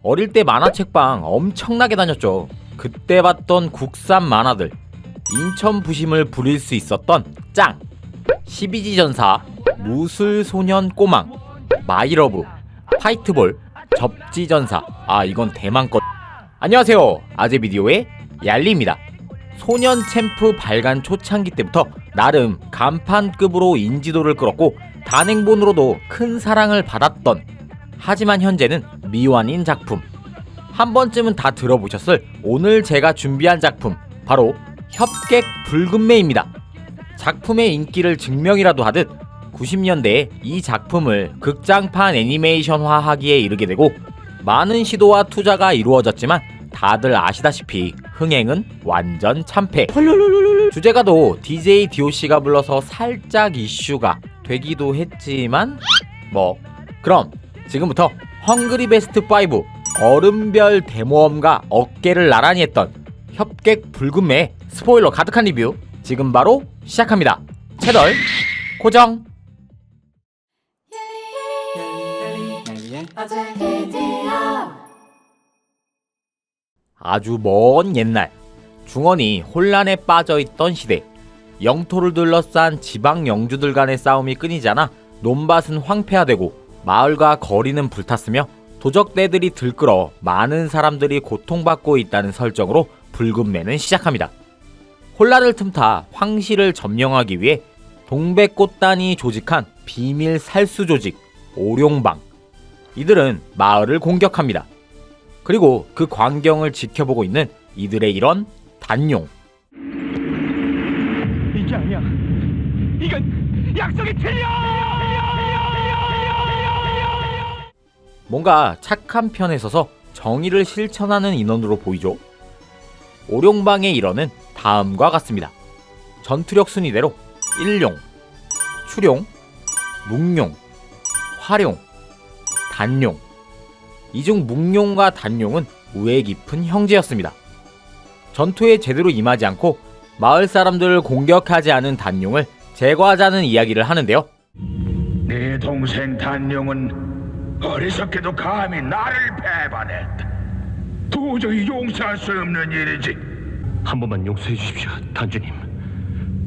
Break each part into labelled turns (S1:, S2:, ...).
S1: 어릴 때 만화책방 엄청나게 다녔죠. 그때 봤던 국산 만화들, 인천 부심을 부릴 수 있었던 짱, 12지 전사, 무술소년 꼬망, 마이러브, 파이트볼, 접지전사. 이건 대만 것. 안녕하세요, 아재비디오의 얄리입니다. 소년 챔프 발간 초창기 때부터 나름 간판급으로 인지도를 끌었고 단행본으로도 큰 사랑을 받았던, 하지만 현재는 미완인 작품, 한 번쯤은 다 들어보셨을 오늘 제가 준비한 작품, 바로 협객 붉은매입니다. 작품의 인기를 증명이라도 하듯 90년대에 이 작품을 극장판 애니메이션화하기에 이르게 되고 많은 시도와 투자가 이루어졌지만 다들 아시다시피 흥행은 완전 참패. 주제가도 DJ DOC가 불러서 살짝 이슈가 되기도 했지만 그럼 지금부터 헝그리 베스트 5 얼음별 대모험과 어깨를 나란히 했던 협객 붉은매의 스포일러 가득한 리뷰 지금 바로 시작합니다. 채널 고정. 아주 먼 옛날, 중원이 혼란에 빠져있던 시대, 영토를 둘러싼 지방 영주들 간의 싸움이 끊이지 않아 논밭은 황폐화되고 마을과 거리는 불탔으며 도적대들이 들끓어 많은 사람들이 고통받고 있다는 설정으로 붉은매는 시작합니다. 혼란을 틈타 황실을 점령하기 위해 동백꽃단이 조직한 비밀 살수 조직 오룡방, 이들은 마을을 공격합니다. 그리고 그 광경을 지켜보고 있는 이들의 일원 단용.
S2: 이게 아니야. 이건 약속이 틀려.
S1: 뭔가 착한 편에 서서 정의를 실천하는 인원으로 보이죠. 오룡방의 일원은 다음과 같습니다. 전투력 순위대로 일룡, 추룡, 묵룡, 화룡, 단룡. 이 중 묵룡과 단룡은 우애 깊은 형제였습니다. 전투에 제대로 임하지 않고 마을 사람들을 공격하지 않은 단룡을 제거하자는 이야기를 하는데요.
S3: 네 동생 단룡은 어리석게도 감히 나를 배반했다. 도저히 용서할 수 없는 일이지.
S2: 한 번만 용서해 주십시오, 단주님.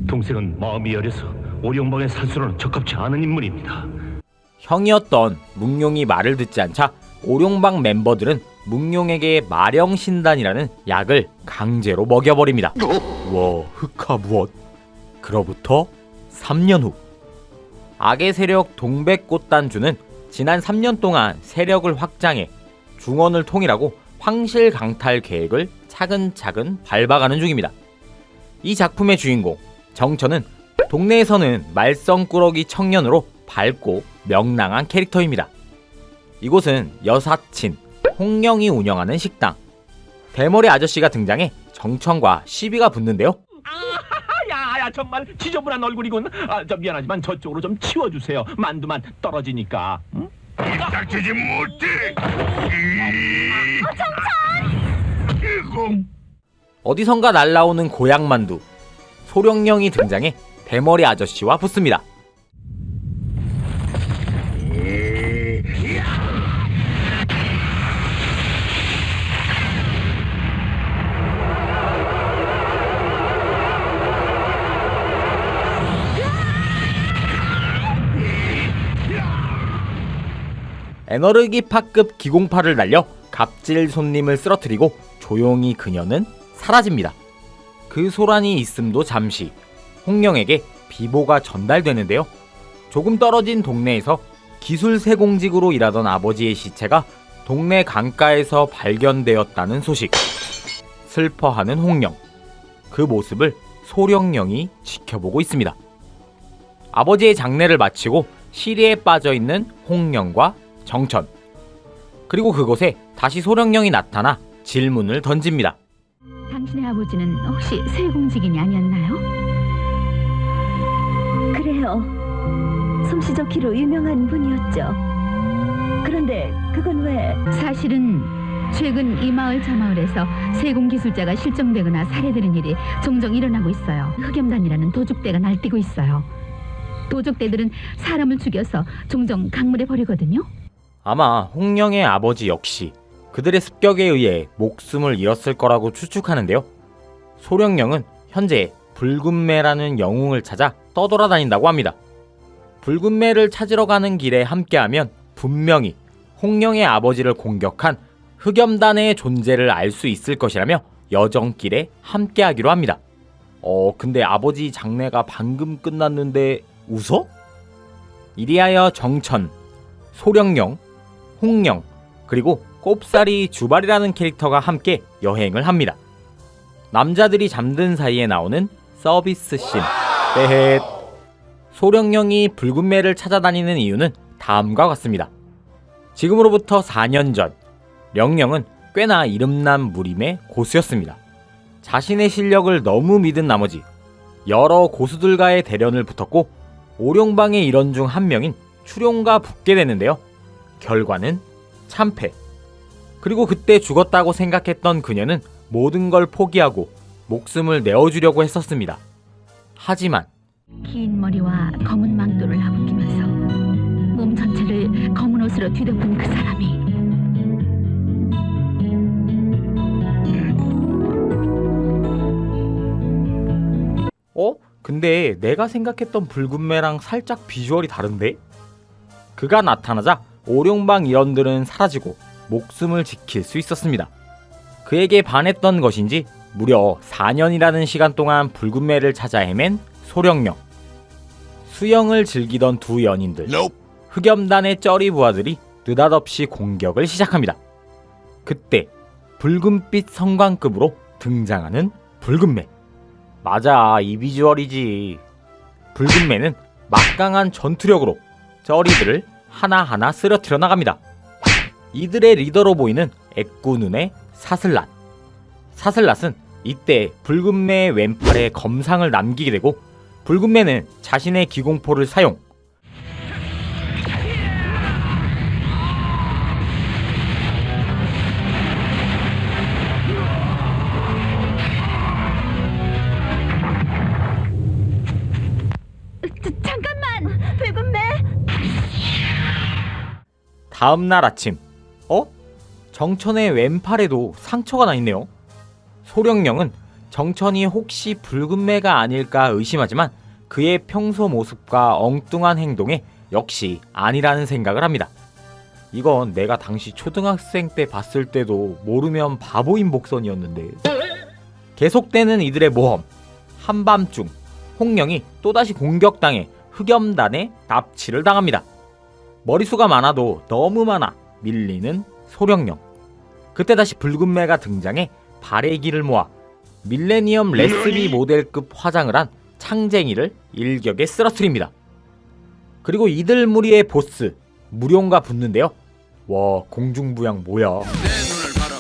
S2: 동생은 마음이 여려서 오룡방의 산수로는 적합치 않은 인물입니다.
S1: 형이었던 묵룡이 말을 듣지 않자 오룡방 멤버들은 묵룡에게 마령신단이라는 약을 강제로 먹여버립니다. 와, 흑화 무엇? 그로부터 3년 후, 악의 세력 동백꽃단주는 지난 3년 동안 세력을 확장해 중원을 통일하고 황실 강탈 계획을 차근차근 밟아가는 중입니다. 이 작품의 주인공 정천은 동네에서는 말썽꾸러기 청년으로 밝고 명랑한 캐릭터입니다. 이곳은 여사친 홍령이 운영하는 식당. 대머리 아저씨가 등장해 정천과 시비가 붙는데요.
S2: 야, 정말 지저분한 얼굴이군. 미안하지만 저쪽으로 좀 치워주세요. 만두만 떨어지니까. 응?
S3: 닥치지 못해. 정천!
S1: 어디선가 날라오는 고향만두. 소령령이 등장해 대머리 아저씨와 붙습니다. 에너르기파급 기공파를 날려 갑질 손님을 쓰러뜨리고 조용히 그녀는 사라집니다. 그 소란이 있음도 잠시 홍령에게 비보가 전달되는데요. 조금 떨어진 동네에서 기술세공직으로 일하던 아버지의 시체가 동네 강가에서 발견되었다는 소식. 슬퍼하는 홍령. 그 모습을 소령령이 지켜보고 있습니다. 아버지의 장례를 마치고 시리에 빠져있는 홍령과 정천, 그리고 그곳에 다시 소령령이 나타나 질문을 던집니다.
S4: 당신의 아버지는 혹시 세공직인이 아니었나요?
S5: 그래요. 솜씨 좋기로 유명한 분이었죠. 그런데 그건 왜?
S4: 사실은 최근 이 마을 저 마을에서 세공기술자가 실종되거나 살해되는 일이 종종 일어나고 있어요. 흑염단이라는 도둑대가 날뛰고 있어요. 도적대들은 사람을 죽여서 종종 강물에 버리거든요.
S1: 아마 홍령의 아버지 역시 그들의 습격에 의해 목숨을 잃었을 거라고 추측하는데요. 소령령은 현재 붉은매라는 영웅을 찾아 떠돌아다닌다고 합니다. 붉은매를 찾으러 가는 길에 함께하면 분명히 홍령의 아버지를 공격한 흑염단의 존재를 알 수 있을 것이라며 여정길에 함께하기로 합니다. 근데 아버지 장례가 방금 끝났는데 웃어? 이리하여 정천, 소령령, 홍령, 그리고 꼽사리 주발이라는 캐릭터가 함께 여행을 합니다. 남자들이 잠든 사이에 나오는 서비스 씬. 빼헷. 소령령이 붉은매를 찾아다니는 이유는 다음과 같습니다. 지금으로부터 4년 전, 령령은 꽤나 이름난 무림의 고수였습니다. 자신의 실력을 너무 믿은 나머지 여러 고수들과의 대련을 붙었고 오룡방의 일원 중 한 명인 추룡과 붙게 되는데요. 결과는 참패. 그리고 그때 죽었다고 생각했던 그녀는 모든 걸 포기하고 목숨을 내어주려고 했었습니다. 하지만
S4: 긴 머리와 검은 망토를 아부끼면서 몸 전체를 검은 옷으로 뒤덮은 그 사람이
S1: 근데 내가 생각했던 붉은매랑 살짝 비주얼이 다른데? 그가 나타나자 오룡방 일원들은 사라지고 목숨을 지킬 수 있었습니다. 그에게 반했던 것인지 무려 4년이라는 시간 동안 붉은매를 찾아 헤맨 소령령. 수영을 즐기던 두 연인들, 흑염단의 쩌리 부하들이 느닷없이 공격을 시작합니다. 그때 붉은빛 성광급으로 등장하는 붉은매. 맞아, 이 비주얼이지. 붉은매는 막강한 전투력으로 쩌리들을 하나하나 쓰러뜨려 나갑니다. 이들의 리더로 보이는 애꾸눈의 사슬랏. 사슬랏은 이때 붉은매의 왼팔에 검상을 남기게 되고 붉은매는 자신의 기공포를 사용.
S5: 잠깐만! 붉은매!
S1: 다음날 아침, 정천의 왼팔에도 상처가 나 있네요. 소령령은 정천이 혹시 붉은매가 아닐까 의심하지만 그의 평소 모습과 엉뚱한 행동에 역시 아니라는 생각을 합니다. 이건 내가 당시 초등학생 때 봤을 때도 모르면 바보인 복선이었는데. 계속되는 이들의 모험. 한밤중 홍령이 또다시 공격당해 흑염단에 납치를 당합니다. 머리수가 많아도 너무 많아 밀리는 소령령. 그때 다시 붉은매가 등장해 발의기를 모아 밀레니엄 레스비 모델급 화장을 한 창쟁이를 일격에 쓰러뜨립니다. 그리고 이들 무리의 보스 무룡과 붙는데요. 와, 공중부양 뭐야.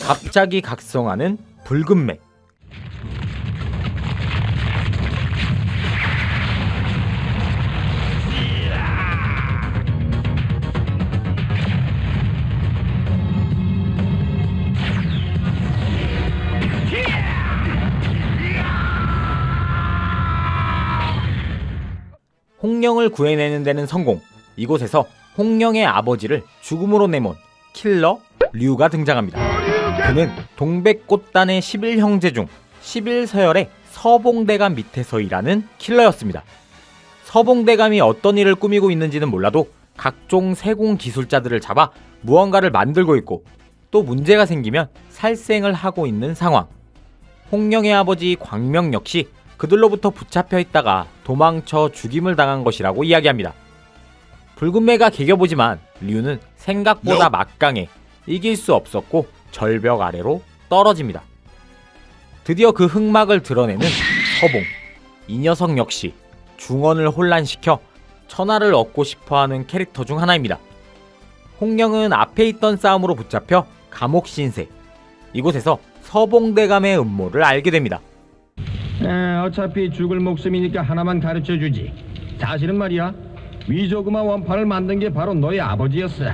S1: 갑자기 각성하는 붉은매. 홍령을 구해내는 데는 성공. 이곳에서 홍령의 아버지를 죽음으로 내몬 킬러 류가 등장합니다. 그는 동백꽃단의 11형제 중 11서열의 서봉대감 밑에서 일하는 킬러였습니다. 서봉대감이 어떤 일을 꾸미고 있는지는 몰라도 각종 세공 기술자들을 잡아 무언가를 만들고 있고 또 문제가 생기면 살생을 하고 있는 상황. 홍령의 아버지 광명 역시 그들로부터 붙잡혀 있다가 도망쳐 죽임을 당한 것이라고 이야기합니다. 붉은매가 개겨보지만 류는 생각보다 막강해 이길 수 없었고 절벽 아래로 떨어집니다. 드디어 그 흑막을 드러내는 서봉. 이 녀석 역시 중원을 혼란시켜 천하를 얻고 싶어하는 캐릭터 중 하나입니다. 홍령은 앞에 있던 싸움으로 붙잡혀 감옥 신세. 이곳에서 서봉대감의 음모를 알게 됩니다.
S6: 어차피 죽을 목숨이니까 하나만 가르쳐주지. 사실은 말이야, 위조금화 원판을 만든 게 바로 너의 아버지였어.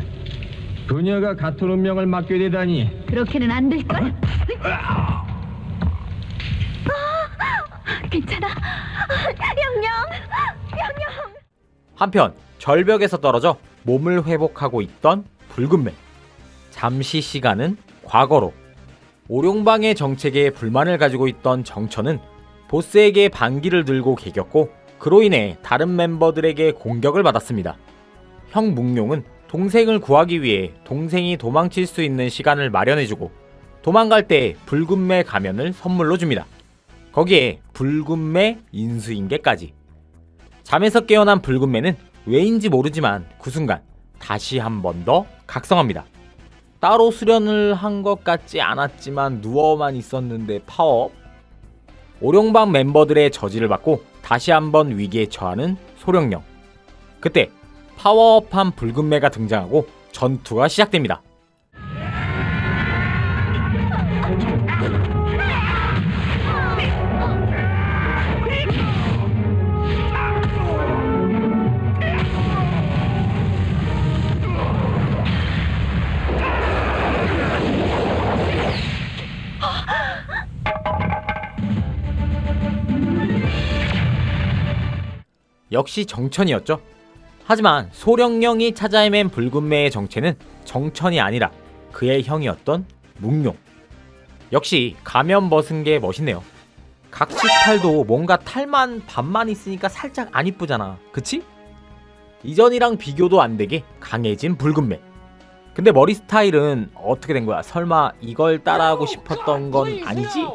S6: 그녀가 같은 운명을 맡게 되다니.
S4: 그렇게는 안 될걸? 괜찮아. 영영! 영영!
S1: 한편 절벽에서 떨어져 몸을 회복하고 있던 붉은매. 잠시 시간은 과거로 오룡방의 정책에 불만을 가지고 있던 정천은 보스에게 반기를 들고 개겼고 그로 인해 다른 멤버들에게 공격을 받았습니다. 형 묵룡은 동생을 구하기 위해 동생이 도망칠 수 있는 시간을 마련해주고 도망갈 때 붉은매 가면을 선물로 줍니다. 거기에 붉은매 인수인계까지. 잠에서 깨어난 붉은매는 왜인지 모르지만 그 순간 다시 한 번 더 각성합니다. 따로 수련을 한 것 같지 않았지만 누워만 있었는데 파워업. 오룡방 멤버들의 저지를 받고 다시 한번 위기에 처하는 소령령. 그때 파워업한 붉은매가 등장하고 전투가 시작됩니다. 역시 정천이었죠. 하지만 소령령이 찾아 헤맨 붉은매의 정체는 정천이 아니라 그의 형이었던 묵룡. 역시 가면 벗은 게 멋있네요. 각식탈도 뭔가 탈만 반만 있으니까 살짝 안 이쁘잖아. 그치? 이전이랑 비교도 안 되게 강해진 붉은매. 근데 머리 스타일은 어떻게 된 거야? 설마 이걸 따라하고 싶었던 건 아니지?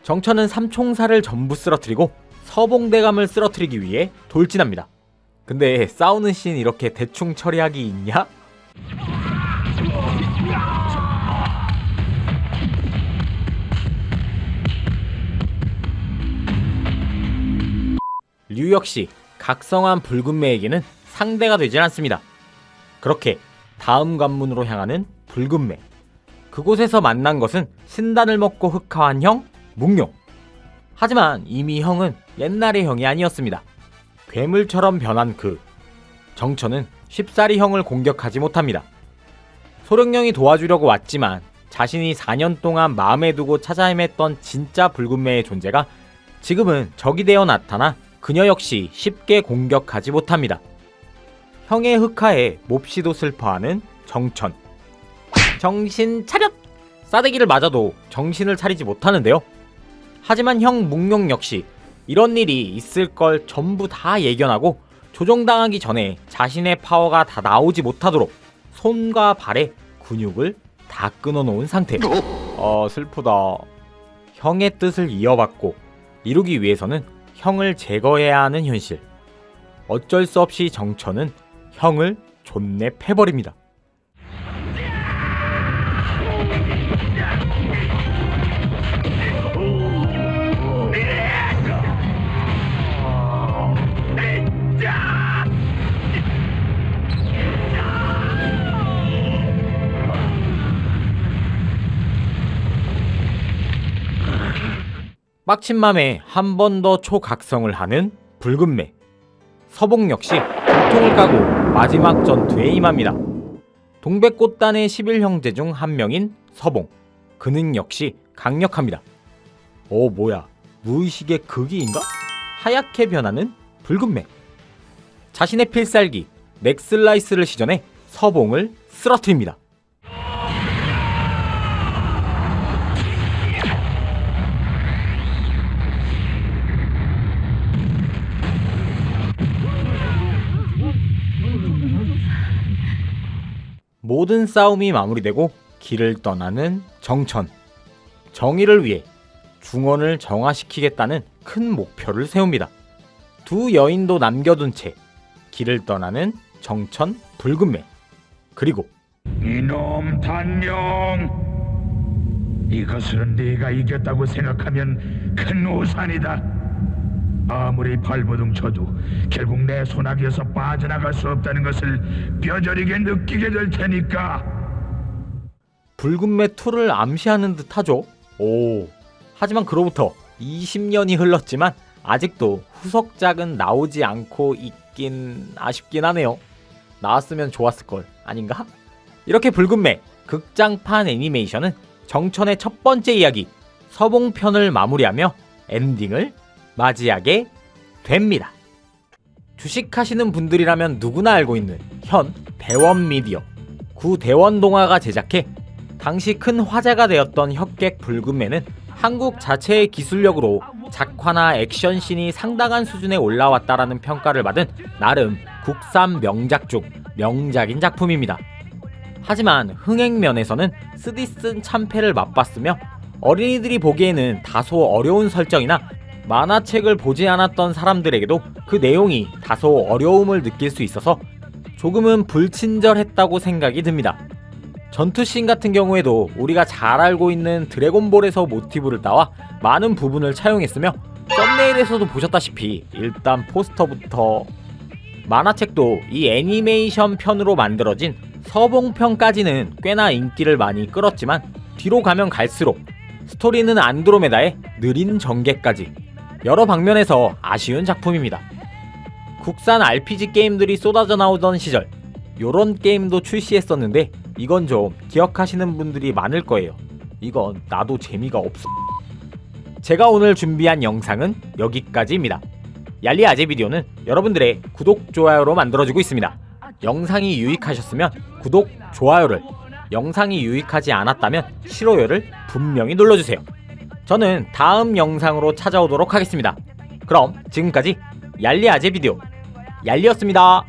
S1: 정천은 삼총사를 전부 쓰러뜨리고 서봉대감을 쓰러뜨리기 위해 돌진합니다. 근데 싸우는 씬 이렇게 대충 처리하기 있냐? 류 역시 각성한 붉은매에게는 상대가 되질 않습니다. 그렇게 다음 관문으로 향하는 붉은매. 그곳에서 만난 것은 신단을 먹고 흑화한 형 묵룡. 하지만 이미 형은 옛날의 형이 아니었습니다. 괴물처럼 변한 그 정천은 쉽사리 형을 공격하지 못합니다. 소령령이 도와주려고 왔지만 자신이 4년 동안 마음에 두고 찾아 헤맸던 진짜 붉은매의 존재가 지금은 적이 되어 나타나 그녀 역시 쉽게 공격하지 못합니다. 형의 흑화에 몹시도 슬퍼하는 정천. 정신 차렷! 싸대기를 맞아도 정신을 차리지 못하는데요. 하지만 형 묵룡 역시 이런 일이 있을 걸 전부 다 예견하고 조종당하기 전에 자신의 파워가 다 나오지 못하도록 손과 발에 근육을 다 끊어놓은 상태. 슬프다. 형의 뜻을 이어받고 이루기 위해서는 형을 제거해야 하는 현실. 어쩔 수 없이 정천은 형을 존내 패버립니다. 빡친 맘에 한 번 더 초각성을 하는 붉은매. 서봉 역시 고통을 까고 마지막 전투에 임합니다. 동백꽃단의 11형제 중 한 명인 서봉. 그는 역시 강력합니다. 뭐야, 무의식의 극이인가? 하얗게 변하는 붉은매. 자신의 필살기 넥슬라이스를 시전해 서봉을 쓰러뜨립니다. 모든 싸움이 마무리되고 길을 떠나는 정천. 정의를 위해 중원을 정화시키겠다는 큰 목표를 세웁니다. 두 여인도 남겨둔 채 길을 떠나는 정천 붉은매. 그리고
S3: 이놈 단령, 이것은 네가 이겼다고 생각하면 큰 오산이다. 아무리 발버둥 쳐도 결국 내 손아귀에서 빠져나갈 수 없다는 것을 뼈저리게 느끼게 될 테니까.
S1: 붉은매 2를 암시하는 듯 하죠. 하지만 그로부터 20년이 흘렀지만 아직도 후속작은 나오지 않고 있긴 아쉽긴 하네요. 나왔으면 좋았을걸 아닌가? 이렇게 붉은매 극장판 애니메이션은 정천의 첫 번째 이야기 서봉편을 마무리하며 엔딩을 맞이하게 됩니다. 주식하시는 분들이라면 누구나 알고 있는 현 대원미디어 구대원동화가 제작해 당시 큰 화제가 되었던 혁객 붉은매는 한국 자체의 기술력으로 작화나 액션씬이 상당한 수준에 올라왔다라는 평가를 받은 나름 국산 명작 중 명작인 작품입니다. 하지만 흥행면에서는 쓰디쓴 참패를 맛봤으며 어린이들이 보기에는 다소 어려운 설정이나 만화책을 보지 않았던 사람들에게도 그 내용이 다소 어려움을 느낄 수 있어서 조금은 불친절했다고 생각이 듭니다. 전투씬 같은 경우에도 우리가 잘 알고 있는 드래곤볼에서 모티브를 따와 많은 부분을 차용했으며 썸네일에서도 보셨다시피 일단 포스터부터 만화책도 이 애니메이션 편으로 만들어진 서봉편까지는 꽤나 인기를 많이 끌었지만 뒤로 가면 갈수록 스토리는 안드로메다의 느린 전개까지 여러 방면에서 아쉬운 작품입니다. 국산 RPG 게임들이 쏟아져 나오던 시절 요런 게임도 출시했었는데 이건 좀 기억하시는 분들이 많을 거예요. 이건 나도 재미가 없어. 제가 오늘 준비한 영상은 여기까지입니다. 얄리 아재 비디오는 여러분들의 구독, 좋아요로 만들어지고 있습니다. 영상이 유익하셨으면 구독, 좋아요를, 영상이 유익하지 않았다면 싫어요를 분명히 눌러주세요. 저는 다음 영상으로 찾아오도록 하겠습니다. 그럼 지금까지 얄리 아재 비디오 얄리였습니다.